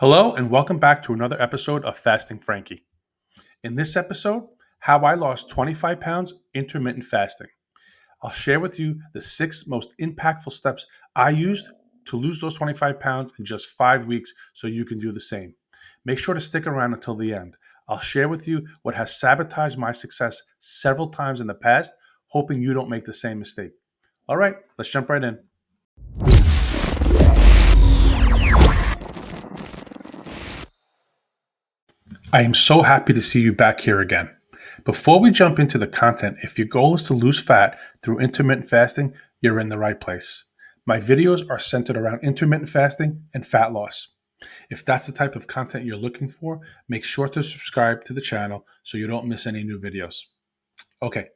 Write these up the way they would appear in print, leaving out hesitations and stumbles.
Hello, and welcome back to another episode of Fasting Frankie. In this episode, how I lost 25 pounds intermittent fasting. I'll share with you the 6 most impactful steps I used to lose those 25 pounds in just 5 weeks so you can do the same. Make sure to stick around until the end. I'll share with you what has sabotaged my success several times in the past, hoping you don't make the same mistake. All right, let's jump right in. I am so happy to see you back here again. Before we jump into the content, if your goal is to lose fat through intermittent fasting, you're in the right place. My videos are centered around intermittent fasting and fat loss. If that's the type of content you're looking for, make sure to subscribe to the channel so you don't miss any new videos. Okay,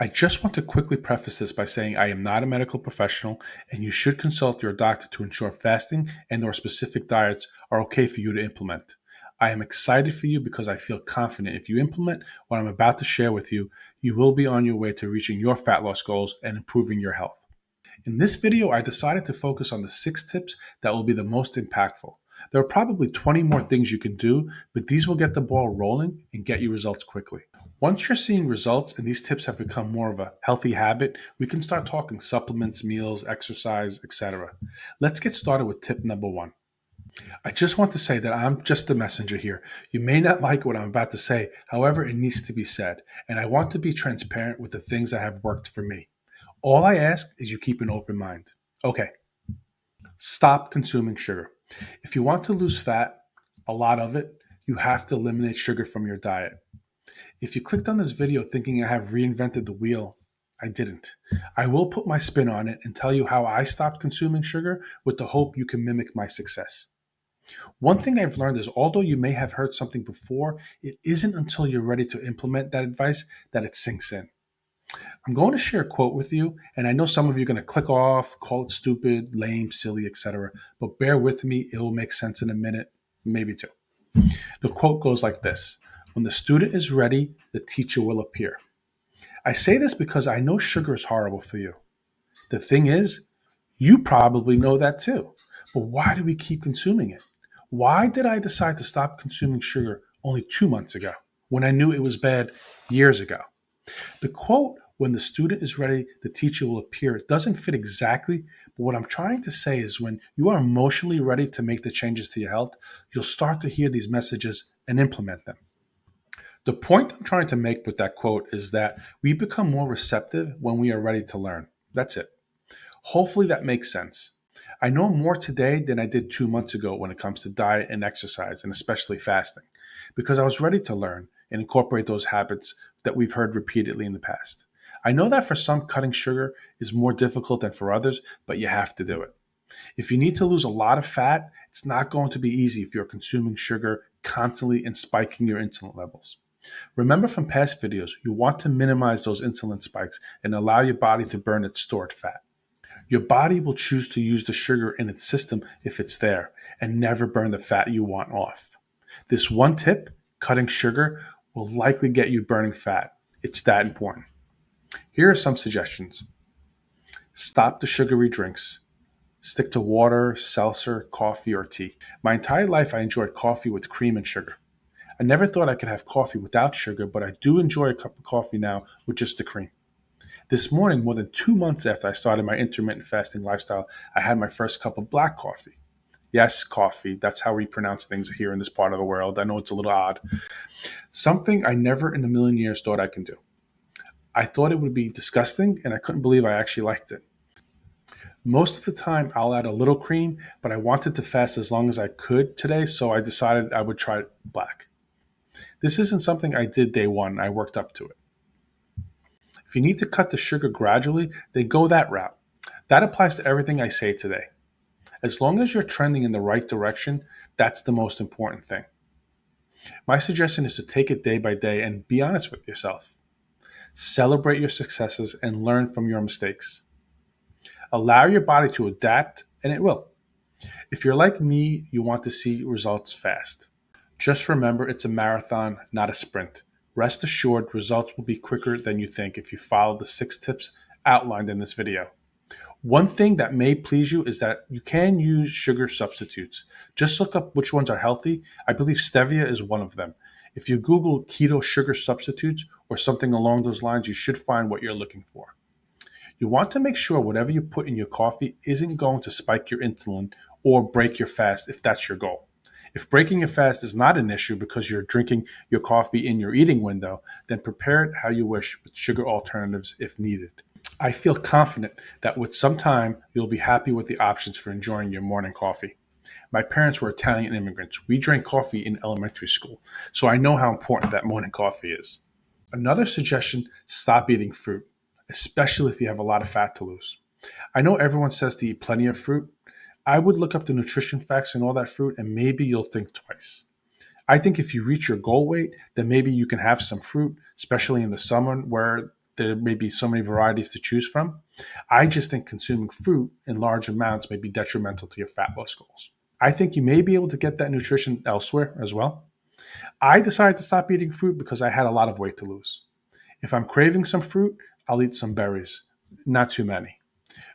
I just want to quickly preface this by saying I am not a medical professional and you should consult your doctor to ensure fasting and/or specific diets are okay for you to implement. I am excited for you because I feel confident if you implement what I'm about to share with you, you will be on your way to reaching your fat loss goals and improving your health. In this video, I decided to focus on the 6 tips that will be the most impactful. There are probably 20 more things you can do, but these will get the ball rolling and get you results quickly. Once you're seeing results and these tips have become more of a healthy habit, we can start talking supplements, meals, exercise, etc. Let's get started with tip number 1. I just want to say that I'm just the messenger here. You may not like what I'm about to say, however, it needs to be said, and I want to be transparent with the things that have worked for me. All I ask is you keep an open mind. Okay, stop consuming sugar. If you want to lose fat, a lot of it, you have to eliminate sugar from your diet. If you clicked on this video thinking I have reinvented the wheel, I didn't. I will put my spin on it and tell you how I stopped consuming sugar with the hope you can mimic my success. One thing I've learned is although you may have heard something before, it isn't until you're ready to implement that advice that it sinks in. I'm going to share a quote with you, and I know some of you are going to click off, call it stupid, lame, silly, etc. But bear with me, it will make sense in a minute, maybe two. The quote goes like this: when the student is ready, the teacher will appear. I say this because I know sugar is horrible for you. The thing is, you probably know that too. But why do we keep consuming it? Why did I decide to stop consuming sugar only 2 months ago when I knew it was bad years ago? The quote, when the student is ready, the teacher will appear, it doesn't fit exactly. But what I'm trying to say is when you are emotionally ready to make the changes to your health, you'll start to hear these messages and implement them. The point I'm trying to make with that quote is that we become more receptive when we are ready to learn. That's it. Hopefully that makes sense. I know more today than I did 2 months ago when it comes to diet and exercise, and especially fasting, because I was ready to learn and incorporate those habits that we've heard repeatedly in the past. I know that for some, cutting sugar is more difficult than for others, but you have to do it. If you need to lose a lot of fat, it's not going to be easy if you're consuming sugar constantly and spiking your insulin levels. Remember from past videos, you want to minimize those insulin spikes and allow your body to burn its stored fat. Your body will choose to use the sugar in its system if it's there and never burn the fat you want off. This one tip, cutting sugar, will likely get you burning fat. It's that important. Here are some suggestions. Stop the sugary drinks. Stick to water, seltzer, coffee, or tea. My entire life, I enjoyed coffee with cream and sugar. I never thought I could have coffee without sugar, but I do enjoy a cup of coffee now with just the cream. This morning, more than 2 months after I started my intermittent fasting lifestyle, I had my first cup of black coffee. Yes, coffee. That's how we pronounce things here in this part of the world. I know it's a little odd. Something I never in a million years thought I can do. I thought it would be disgusting, and I couldn't believe I actually liked it. Most of the time, I'll add a little cream, but I wanted to fast as long as I could today, so I decided I would try black. This isn't something I did day one. I worked up to it. If you need to cut the sugar gradually, then go that route. That applies to everything I say today. As long as you're trending in the right direction, that's the most important thing. My suggestion is to take it day by day and be honest with yourself. Celebrate your successes and learn from your mistakes. Allow your body to adapt, and it will. If you're like me, you want to see results fast. Just remember it's a marathon, not a sprint. Rest assured, results will be quicker than you think if you follow the 6 tips outlined in this video. One thing that may please you is that you can use sugar substitutes. Just look up which ones are healthy. I believe stevia is one of them. If you Google keto sugar substitutes or something along those lines, you should find what you're looking for. You want to make sure whatever you put in your coffee isn't going to spike your insulin or break your fast if that's your goal. If breaking your fast is not an issue because you're drinking your coffee in your eating window, then prepare it how you wish with sugar alternatives if needed. I feel confident that with some time, you'll be happy with the options for enjoying your morning coffee. My parents were Italian immigrants. We drank coffee in elementary school, so I know how important that morning coffee is. Another suggestion, stop eating fruit, especially if you have a lot of fat to lose. I know everyone says to eat plenty of fruit. I would look up the nutrition facts and all that fruit, and maybe you'll think twice. I think if you reach your goal weight, then maybe you can have some fruit, especially in the summer where there may be so many varieties to choose from. I just think consuming fruit in large amounts may be detrimental to your fat loss goals. I think you may be able to get that nutrition elsewhere as well. I decided to stop eating fruit because I had a lot of weight to lose. If I'm craving some fruit, I'll eat some berries, not too many.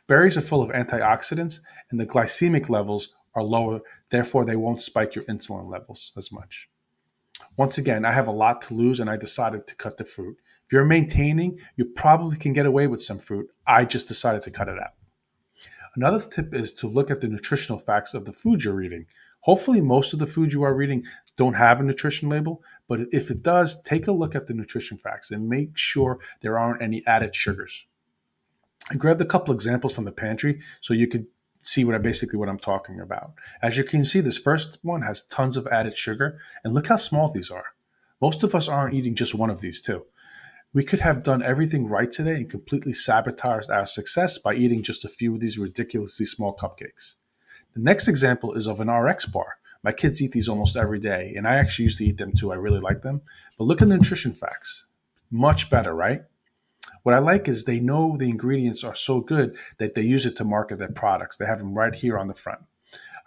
Berries are full of antioxidants and the glycemic levels are lower, therefore, they won't spike your insulin levels as much. Once again, I have a lot to lose and I decided to cut the fruit. If you're maintaining, you probably can get away with some fruit. I just decided to cut it out. Another tip is to look at the nutritional facts of the food you're eating. Hopefully, most of the foods you are eating don't have a nutrition label, but if it does, take a look at the nutrition facts and make sure there aren't any added sugars. I grabbed a couple examples from the pantry so you could see what I'm talking about. As you can see, this first one has tons of added sugar, and look how small these are. Most of us aren't eating just one of these too. We could have done everything right today and completely sabotaged our success by eating just a few of these ridiculously small cupcakes. The next example is of an RX bar. My kids eat these almost every day, and I actually used to eat them too. I really like them. But look at the nutrition facts. Much better, right? What I like is they know the ingredients are so good that they use it to market their products. They have them right here on the front.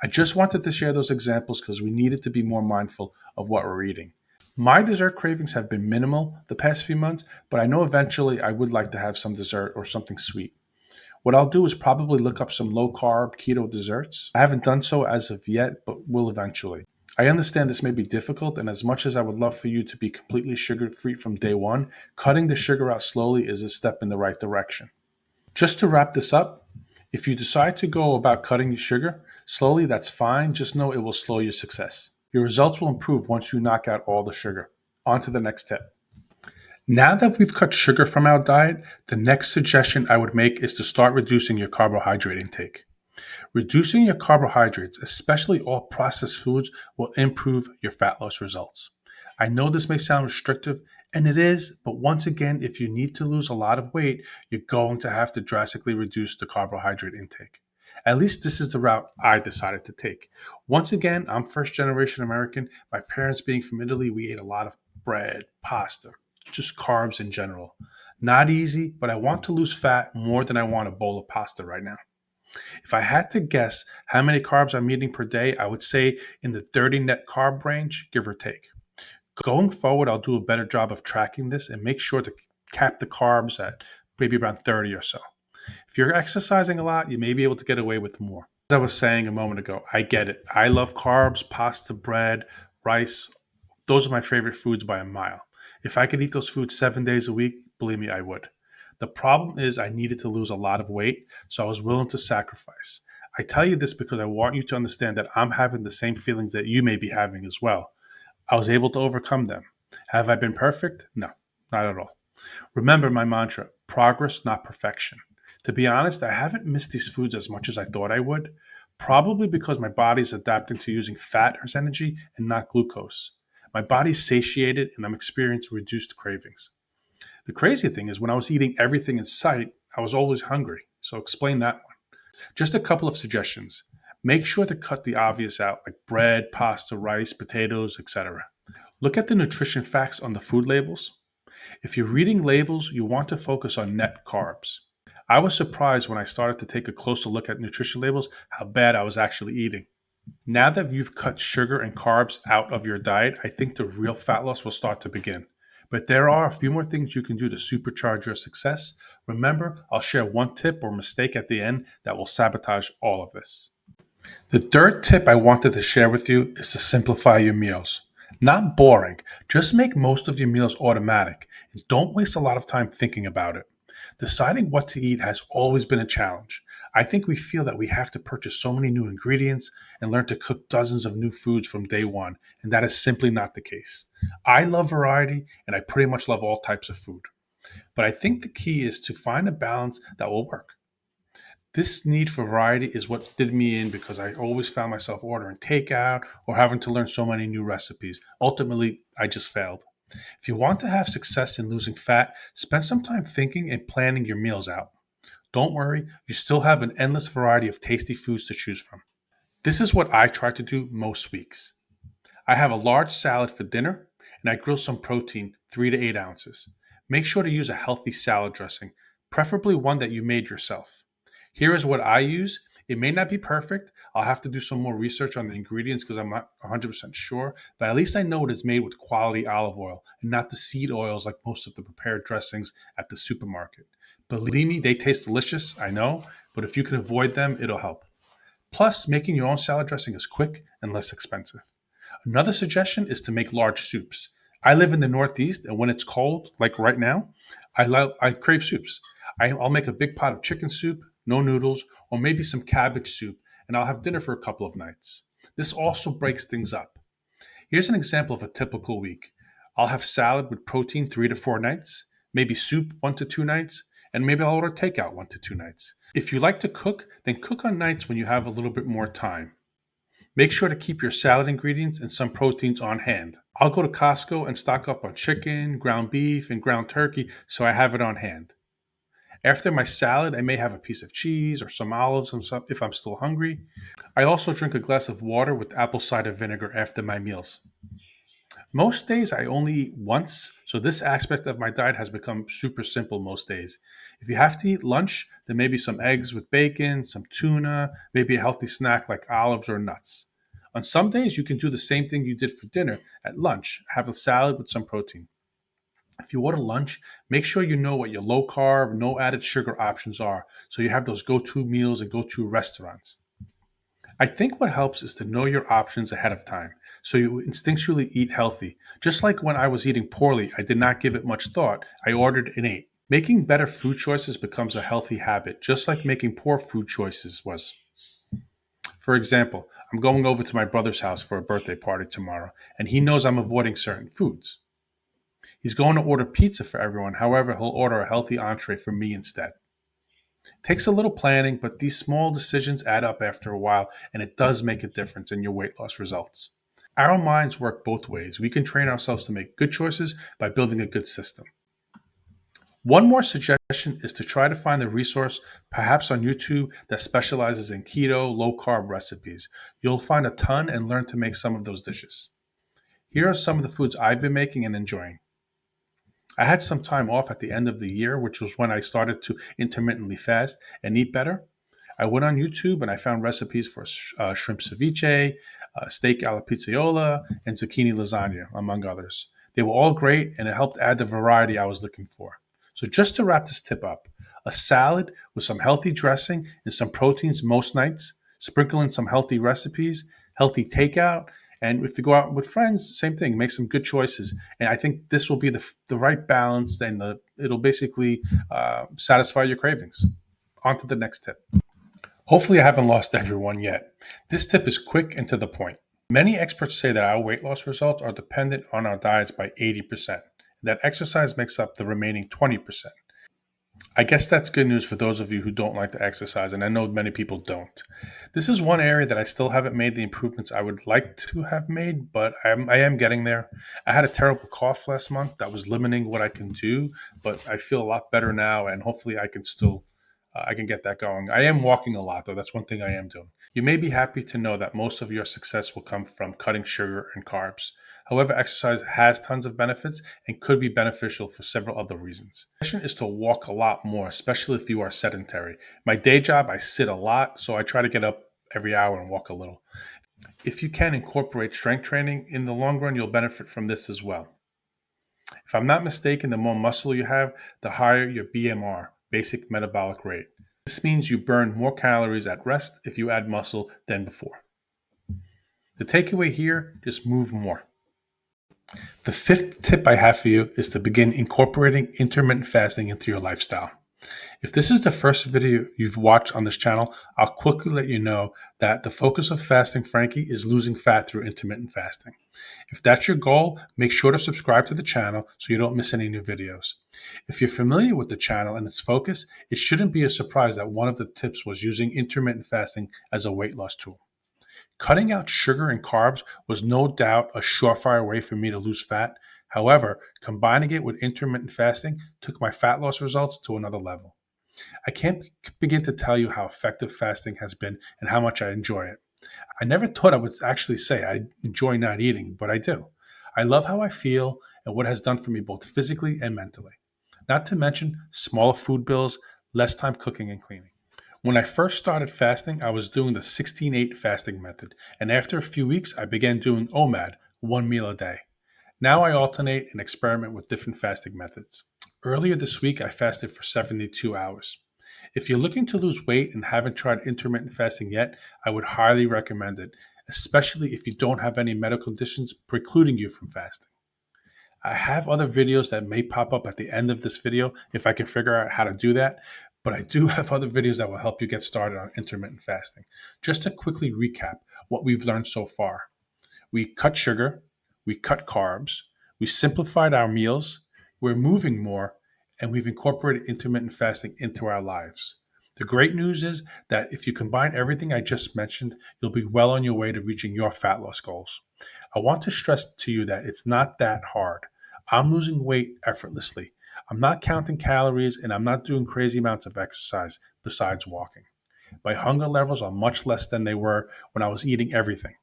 I just wanted to share those examples because we needed to be more mindful of what we're eating. My dessert cravings have been minimal the past few months, but I know eventually I would like to have some dessert or something sweet. What I'll do is probably look up some low carb keto desserts. I haven't done so as of yet, but will eventually. I understand this may be difficult, and as much as I would love for you to be completely sugar free from day one, cutting the sugar out slowly is a step in the right direction. Just to wrap this up, if you decide to go about cutting your sugar slowly, that's fine. Just know it will slow your success. Your results will improve once you knock out all the sugar. On to the next tip. Now that we've cut sugar from our diet, the next suggestion I would make is to start reducing your carbohydrate intake. Reducing your carbohydrates, especially all processed foods, will improve your fat loss results. I know this may sound restrictive, and it is, but once again, if you need to lose a lot of weight, you're going to have to drastically reduce the carbohydrate intake. At least this is the route I decided to take. Once again, I'm first generation American. My parents being from Italy, we ate a lot of bread, pasta, just carbs in general. Not easy, but I want to lose fat more than I want a bowl of pasta right now. If I had to guess how many carbs I'm eating per day, I would say in the 30 net carb range, give or take. Going forward, I'll do a better job of tracking this and make sure to cap the carbs at maybe around 30 or so. If you're exercising a lot, you may be able to get away with more. As I was saying a moment ago, I get it. I love carbs, pasta, bread, rice. Those are my favorite foods by a mile. If I could eat those foods 7 days a week, believe me, I would. The problem is I needed to lose a lot of weight, so I was willing to sacrifice. I tell you this because I want you to understand that I'm having the same feelings that you may be having as well. I was able to overcome them. Have I been perfect? No, not at all. Remember my mantra, progress, not perfection. To be honest, I haven't missed these foods as much as I thought I would, probably because my body's adapting to using fat as energy and not glucose. My body's satiated and I'm experiencing reduced cravings. The crazy thing is when I was eating everything in sight, I was always hungry. So explain that one. Just a couple of suggestions. Make sure to cut the obvious out like bread, pasta, rice, potatoes, etc. Look at the nutrition facts on the food labels. If you're reading labels, you want to focus on net carbs. I was surprised when I started to take a closer look at nutrition labels how bad I was actually eating. Now that you've cut sugar and carbs out of your diet, I think the real fat loss will start to begin. But there are a few more things you can do to supercharge your success Remember, I'll share one tip or mistake at the end that will sabotage all of this. The third tip I wanted to share with you is to simplify your meals. Not boring, just make most of your meals automatic and don't waste a lot of time thinking about it. Deciding what to eat has always been a challenge. I think we feel that we have to purchase so many new ingredients and learn to cook dozens of new foods from day one, and that is simply not the case. I love variety and I pretty much love all types of food. But I think the key is to find a balance that will work. This need for variety is what did me in because I always found myself ordering takeout or having to learn so many new recipes. Ultimately, I just failed. If you want to have success in losing fat, spend some time thinking and planning your meals out. Don't worry, you still have an endless variety of tasty foods to choose from. This is what I try to do most weeks. I have a large salad for dinner and I grill some protein, 3 to 8 ounces. Make sure to use a healthy salad dressing, preferably one that you made yourself. Here is what I use. It may not be perfect. I'll have to do some more research on the ingredients because I'm not 100% sure, but at least I know it is made with quality olive oil and not the seed oils like most of the prepared dressings at the supermarket. Believe me, they taste delicious, I know, but if you can avoid them, it'll help. Plus, making your own salad dressing is quick and less expensive. Another suggestion is to make large soups. I live in the Northeast, and when it's cold, like right now, I crave soups. I'll make a big pot of chicken soup, no noodles, or maybe some cabbage soup, and I'll have dinner for a couple of nights. This also breaks things up. Here's an example of a typical week. I'll have salad with protein 3 to 4 nights, maybe soup 1 to 2 nights, and maybe I'll order takeout 1 to 2 nights. If you like to cook, then cook on nights when you have a little bit more time. Make sure to keep your salad ingredients and some proteins on hand. I'll go to Costco and stock up on chicken, ground beef, and ground turkey so I have it on hand. After my salad, I may have a piece of cheese or some olives if I'm still hungry. I also drink a glass of water with apple cider vinegar after my meals. Most days I only eat once, so this aspect of my diet has become super simple most days. If you have to eat lunch, then maybe some eggs with bacon, some tuna, maybe a healthy snack like olives or nuts. On some days, you can do the same thing you did for dinner at lunch, have a salad with some protein. If you order lunch, make sure you know what your low carb, no added sugar options are so you have those go to meals and go to restaurants. I think what helps is to know your options ahead of time so you instinctually eat healthy. Just like when I was eating poorly, I did not give it much thought. I ordered and ate. Making better food choices becomes a healthy habit, just like making poor food choices was. For example, I'm going over to my brother's house for a birthday party tomorrow, and he knows I'm avoiding certain foods. He's going to order pizza for everyone, however, he'll order a healthy entree for me instead. Takes a little planning, but these small decisions add up after a while, and it does make a difference in your weight loss results. Our minds work both ways. We can train ourselves to make good choices by building a good system. One more suggestion is to try to find a resource, perhaps on YouTube, that specializes in keto, low carb recipes. You'll find a ton and learn to make some of those dishes. Here are some of the foods I've been making and enjoying. I had some time off at the end of the year, which was when I started to intermittently fast and eat better. I went on YouTube and I found recipes for shrimp ceviche, steak alla pizzaiola, and zucchini lasagna, among others. They were all great and it helped add the variety I was looking for. So, just to wrap this tip up, a salad with some healthy dressing and some proteins most nights, sprinkle in some healthy recipes, healthy takeout, and if you go out with friends, same thing, make some good choices. And I think this will be the right balance and it'll basically satisfy your cravings. On to the next tip. Hopefully, I haven't lost everyone yet. This tip is quick and to the point. Many experts say that our weight loss results are dependent on our diets by 80%, that exercise makes up the remaining 20%. I guess that's good news for those of you who don't like to exercise, and I know many people don't. This is one area that I still haven't made the improvements I would like to have made, but I am getting there. I had a terrible cough last month that was limiting what I can do, but I feel a lot better now, and hopefully I can get that going. I am walking a lot, though. That's one thing I am doing. You may be happy to know that most of your success will come from cutting sugar and carbs. However, exercise has tons of benefits and could be beneficial for several other reasons. The suggestion is to walk a lot more, especially if you are sedentary. My day job, I sit a lot, so I try to get up every hour and walk a little. If you can incorporate strength training, in the long run, you'll benefit from this as well. If I'm not mistaken, the more muscle you have, the higher your BMR, basic metabolic rate. This means you burn more calories at rest if you add muscle than before. The takeaway here, just move more. The fifth tip I have for you is to begin incorporating intermittent fasting into your lifestyle. If this is the first video you've watched on this channel, I'll quickly let you know that the focus of Fasting Frankie is losing fat through intermittent fasting. If that's your goal, make sure to subscribe to the channel so you don't miss any new videos. If you're familiar with the channel and its focus, it shouldn't be a surprise that one of the tips was using intermittent fasting as a weight loss tool. Cutting out sugar and carbs was no doubt a surefire way for me to lose fat. However, combining it with intermittent fasting took my fat loss results to another level. I can't begin to tell you how effective fasting has been and how much I enjoy it. I never thought I would actually say I enjoy not eating, but I do. I love how I feel and what it has done for me both physically and mentally. Not to mention smaller food bills, less time cooking and cleaning. When I first started fasting, I was doing the 16-8 fasting method, and after a few weeks, I began doing OMAD, one meal a day. Now I alternate and experiment with different fasting methods. Earlier this week, I fasted for 72 hours. If you're looking to lose weight and haven't tried intermittent fasting yet, I would highly recommend it, especially if you don't have any medical conditions precluding you from fasting. I have other videos that may pop up at the end of this video if I can figure out how to do that, but I do have other videos that will help you get started on intermittent fasting. Just to quickly recap what we've learned so far. We cut sugar, we cut carbs, we simplified our meals, we're moving more, and we've incorporated intermittent fasting into our lives. The great news is that if you combine everything I just mentioned, you'll be well on your way to reaching your fat loss goals. I want to stress to you that it's not that hard. I'm losing weight effortlessly. I'm not counting calories and I'm not doing crazy amounts of exercise besides walking. My hunger levels are much less than they were when I was eating everything.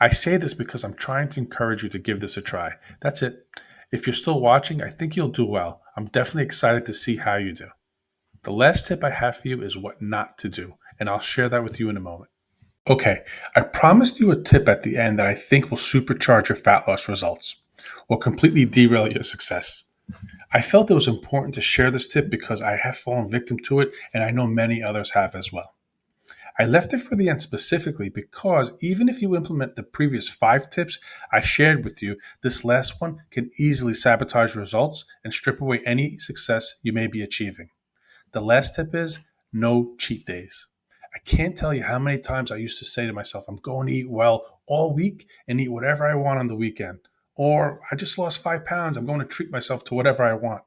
I say this because I'm trying to encourage you to give this a try. That's it. If you're still watching, I think you'll do well. I'm definitely excited to see how you do. The last tip I have for you is what not to do, and I'll share that with you in a moment. Okay, I promised you a tip at the end that I think will supercharge your fat loss results or completely derail your success. I felt it was important to share this tip because I have fallen victim to it, and I know many others have as well. I left it for the end specifically because even if you implement the previous 5 tips I shared with you, this last one can easily sabotage results and strip away any success you may be achieving. The last tip is no cheat days. I can't tell you how many times I used to say to myself, I'm going to eat well all week and eat whatever I want on the weekend. Or I just lost 5 pounds. I'm going to treat myself to whatever I want.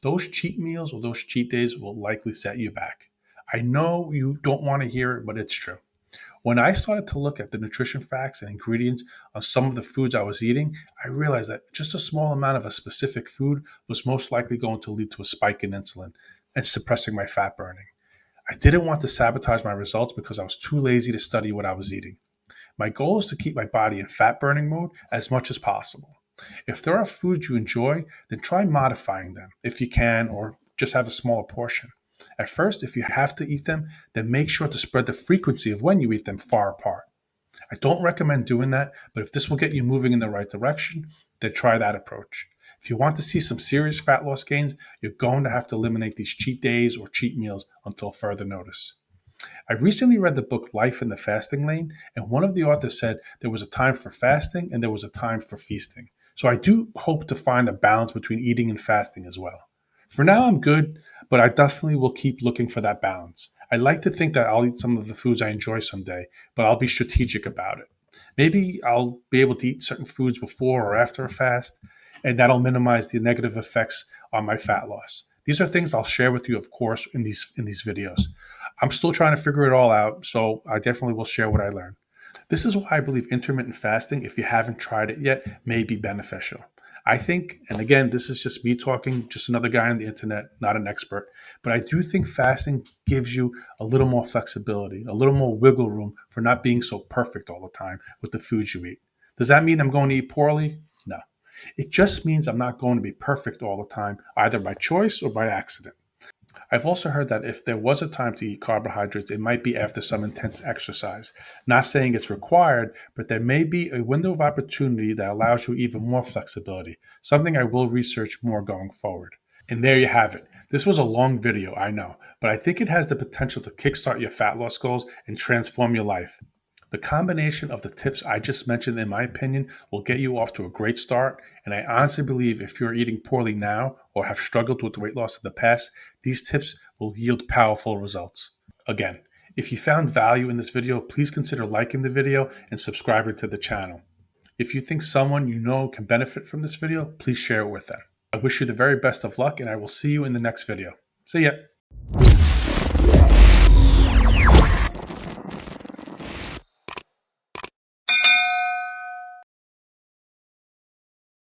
Those cheat meals or those cheat days will likely set you back. I know you don't want to hear it, but it's true. When I started to look at the nutrition facts and ingredients on some of the foods I was eating, I realized that just a small amount of a specific food was most likely going to lead to a spike in insulin and suppressing my fat burning. I didn't want to sabotage my results because I was too lazy to study what I was eating. My goal is to keep my body in fat burning mode as much as possible. If there are foods you enjoy, then try modifying them if you can, or just have a smaller portion. At first, if you have to eat them, then make sure to spread the frequency of when you eat them far apart. I don't recommend doing that, but if this will get you moving in the right direction, then try that approach. If you want to see some serious fat loss gains, you're going to have to eliminate these cheat days or cheat meals until further notice. I recently read the book Life in the Fasting Lane, and one of the authors said there was a time for fasting and there was a time for feasting. So I do hope to find a balance between eating and fasting as well. For now, I'm good, but I definitely will keep looking for that balance. I like to think that I'll eat some of the foods I enjoy someday, but I'll be strategic about it. Maybe I'll be able to eat certain foods before or after a fast, and that'll minimize the negative effects on my fat loss. These are things I'll share with you, of course, in these videos. I'm still trying to figure it all out, so I definitely will share what I learned. This is why I believe intermittent fasting, if you haven't tried it yet, may be beneficial. I think, and again, this is just me talking, just another guy on the internet, not an expert, but I do think fasting gives you a little more flexibility, a little more wiggle room for not being so perfect all the time with the foods you eat. Does that mean I'm going to eat poorly? No. It just means I'm not going to be perfect all the time, either by choice or by accident. I've also heard that if there was a time to eat carbohydrates, it might be after some intense exercise. Not saying it's required, but there may be a window of opportunity that allows you even more flexibility, something I will research more going forward. And there you have it. This was a long video, I know, but I think it has the potential to kickstart your fat loss goals and transform your life. The combination of the tips I just mentioned, in my opinion, will get you off to a great start. And I honestly believe if you're eating poorly now or have struggled with weight loss in the past, these tips will yield powerful results. Again, if you found value in this video, please consider liking the video and subscribing to the channel. If you think someone you know can benefit from this video, please share it with them. I wish you the very best of luck, and I will see you in the next video. See ya.